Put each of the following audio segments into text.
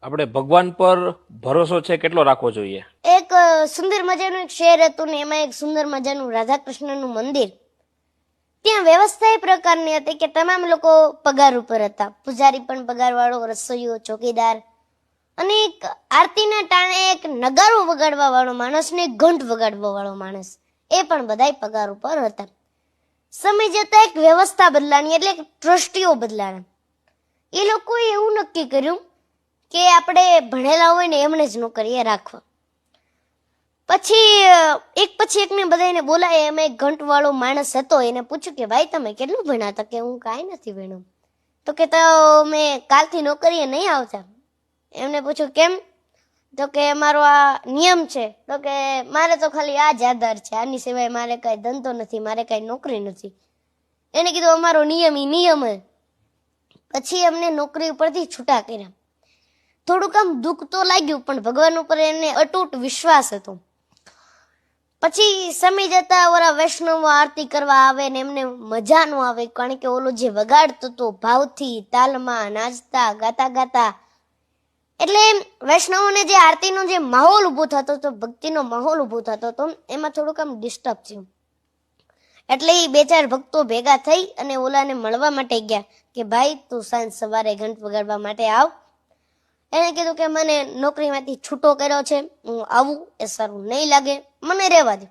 આપણે ભગવાન પર ભરોસો છે કેટલો રાખવો જોઈએ? એક સુંદર મજાનું એક શહેર હતું ને એમાં એક સુંદર મજાનું રાધા કૃષ્ણનું મંદિર. ત્યાં વ્યવસ્થા એ પ્રકારની હતી કે તમામ લોકો પગાર ઉપર હતા. પૂજારી પણ પગારવાળો, રસોઈયો, ચોકીદાર, અને એક આરતીના ટાણે એક નગારો વગાડવા વાળો માણસ ને એક ઘંટ વગાડવા વાળો માણસ, એ પણ બધાય પગાર ઉપર હતા. સમય જતા એક વ્યવસ્થા બદલાણી, એટલે ટ્રસ્ટીઓ બદલાણા. એ લોકોએ એવું નક્કી કર્યું કે આપણે ભણેલા હોય ને એમને જ નોકરીએ રાખવા. પછી એકને બધાને બોલાય. એમાં એક ઘંટ વાળો માણસ હતો. એને પૂછ્યું કે ભાઈ તમે કેટલું ભણ્યા હતા? કે હું કાંઈ નથી ભણ્યો. તો કે તો મેં કાલથી નોકરીએ નહીં આવતા. એમને પૂછ્યું કેમ? તો કે મારો આ નિયમ છે. તો કે મારે તો ખાલી આ જ આધાર છે, આની સિવાય મારે કાંઈ ધંધો નથી, મારે કાંઈ નોકરી નથી. એને કીધું અમારો નિયમ એ નિયમ જ. પછી એમને નોકરી ઉપરથી છૂટા કર્યા. થોડુંક આમ દુઃખ તો લાગ્યું, પણ ભગવાન ઉપર એને અતૂટ વિશ્વાસ હતો. પછી સમય જતા ઓલા વૈષ્ણવો આરતી કરવા આવે ને એમને મજા નો આવે, કારણ કે ઓલો જે વગાડતો હતો ભાવથી, તાલમાં, નાચતા ગાતા ગાતા, એટલે વૈષ્ણવોને જે આરતીનો જે માહોલ ઉભો થતો હતો, ભક્તિનો માહોલ ઉભો થતો હતો, એમાં થોડુંક આમ ડિસ્ટર્બ થયું. એટલે એ બે ચાર ભક્તો ભેગા થઈ અને ઓલાને મળવા માટે ગયા કે ભાઈ તું સાંજ સવારે ઘંટ વગાડવા માટે આવ. એને કીધું કે મને નોકરીમાંથી છૂટો કર્યો છે, હું આવું એ સારું નહીં લાગે, મને રહેવા દે.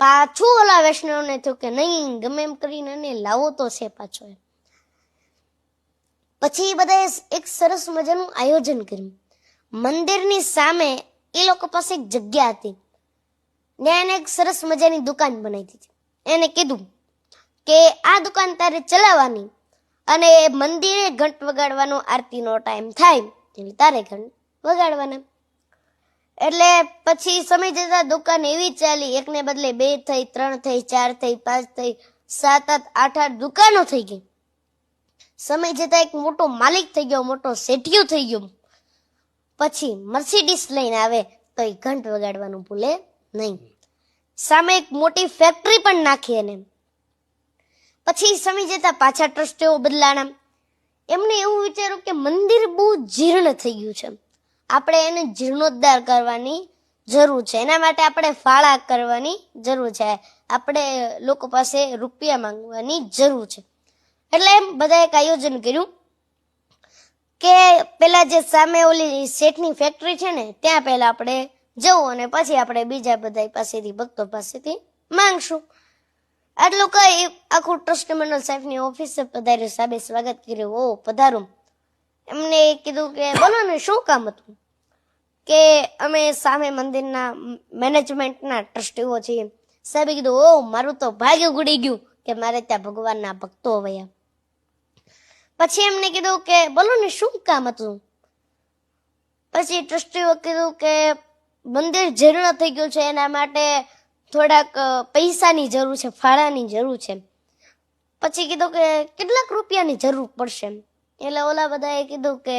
પાછું ઓલા વૈષ્ણવને થયું કે નહીં, ગમે એમ કરીને એને લાવો તો છે પાછો. પછી બધાએ એક સરસ મજાનું આયોજન કર્યું. મંદિરની સામે એ લોકો પાસે એક જગ્યા હતી, ત્યાં એને એક સરસ મજાની દુકાન બનાવી દીધી. એને કીધું કે આ દુકાન તારે ચલાવવાની, અને મંદિરે ઘંટ વગાડવાનો આરતીનો ટાઈમ થાય એટલે તારે ઘંટ વગાડવાના. એટલે પછી સમય જતા દુકાન એવી ચાલી, એકને બદલે 2 થઈ, 3 થઈ, 4 થઈ, 5 થઈ, 7, 8 દુકાનો થઈ ગઈ. સમય જતા એક મોટો માલિક થઈ ગયો, મોટો શેઠિયો થઈ ગયો. પછી મર્સિડીસ લઈને આવે તો એ ઘંટ વગાડવાનું ભૂલે નહીં. સામે એક મોટી ફેક્ટરી પણ નાખી એને. પછી સમય જતા પાછા ટ્રસ્ટીઓ બદલાણા. એમને એવું વિચાર્યું કે મંદિર બહુ જીર્ણ થઈ ગયું છે, આપણે એને જીર્ણોદ્ધાર કરવાની જરૂર છે. એના માટે આપણે ફાળા કરવાની જરૂર છે, આપણે લોકો પાસે રૂપિયા માંગવાની જરૂર છે. એટલે એમ બધા એક આયોજન કર્યું કે પેલા જે સામે ઓલી શેઠની ફેક્ટરી છે ને ત્યાં પહેલા આપણે જવું, અને પછી આપણે બીજા બધા પાસેથી, ભક્તો પાસેથી માંગશું. આટલું કઈ આખું ટ્રસ્ટ મંડળ સાહેબની ઓફિસે પધાર્યું. સાહેબે સ્વાગત કર્યું. ઓ પધારો. એમને કીધું કે બોલો ને શું કામ હતું? કે અમે સામે મંદિરના મેનેજમેન્ટના ટ્રસ્ટીઓ છીએ. સાહેબે કીધું ઓ મારું તો ભાગ્ય ઉડી ગયું કે મારે ત્યાં ભગવાનના ભક્તો આવ્યા. પછી એમને કીધું કે બોલો ને શું કામ હતું? પછી ટ્રસ્ટીઓ કીધું કે મંદિર જીર્ણ થઈ ગયું છે, એના માટે થોડાક પૈસાની જરૂર છે, ફાળાની જરૂર છે. પછી કીધું કે કેટલાક રૂપિયાની જરૂર પડશે? એટલે ઓલા બધાએ કીધું કે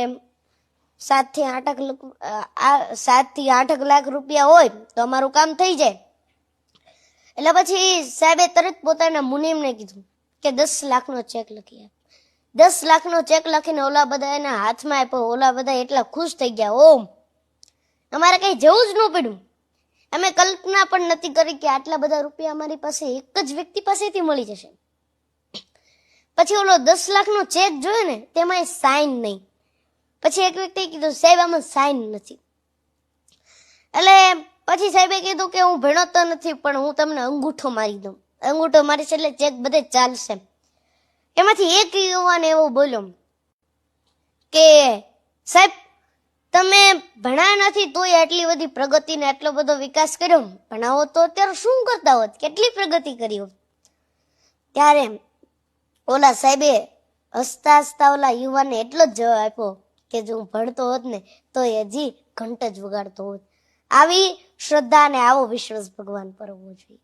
7 થી 8 લાખ રૂપિયા હોય તો અમારું કામ થઈ જાય. એટલે પછી સાહેબે તરત પોતાના મુનિમને કીધું કે 10 લાખનો ચેક લખી આપ. 10 લાખનો ચેક લખીને ઓલા બધા એના હાથમાં આપ્યો. ઓલા બધા એટલા ખુશ થઈ ગયા, ઓમ અમારે કઈ જવું જ ન પડ્યું. અમે કલ્પના પણ નથી કરી કે આટલા બધા રૂપિયા અમારી પાસે એક જ વ્યક્તિ પાસેથી મળી જશે. પછી ઓલો 10 લાખનો ચેક જોયો ને તેમાં સાઇન નહીં. પછી એક વ્યક્તિએ કીધું સાહેબ આમાં સાઇન નથી. એટલે પછી સાહેબે કીધું કે હું ભણ્યો તો નથી, પણ હું તમને અંગૂઠો મારી દઉં. અંગૂઠો મારીશ એટલે ચેક બધે ચાલશે. એમાંથી એક યુવાન એવો બોલ્યો કે સાહેબ તમે ભણ્યા નથી તોય આટલી બધી પ્રગતિ ને આટલો બધો વિકાસ કર્યો, ભણાવો તો અત્યારે શું કરતા હોત, કેટલી પ્રગતિ કરી હોત? ત્યારે ઓલા સાહેબે હસતા હસતા ઓલા યુવાનને એટલો જ જવાબ આપ્યો કે જો હું ભણતો હોત ને તો હજી ઘંટ જ વગાડતો હોત. આવી શ્રદ્ધા અને આવો વિશ્વાસ ભગવાન પર હોવો જોઈએ.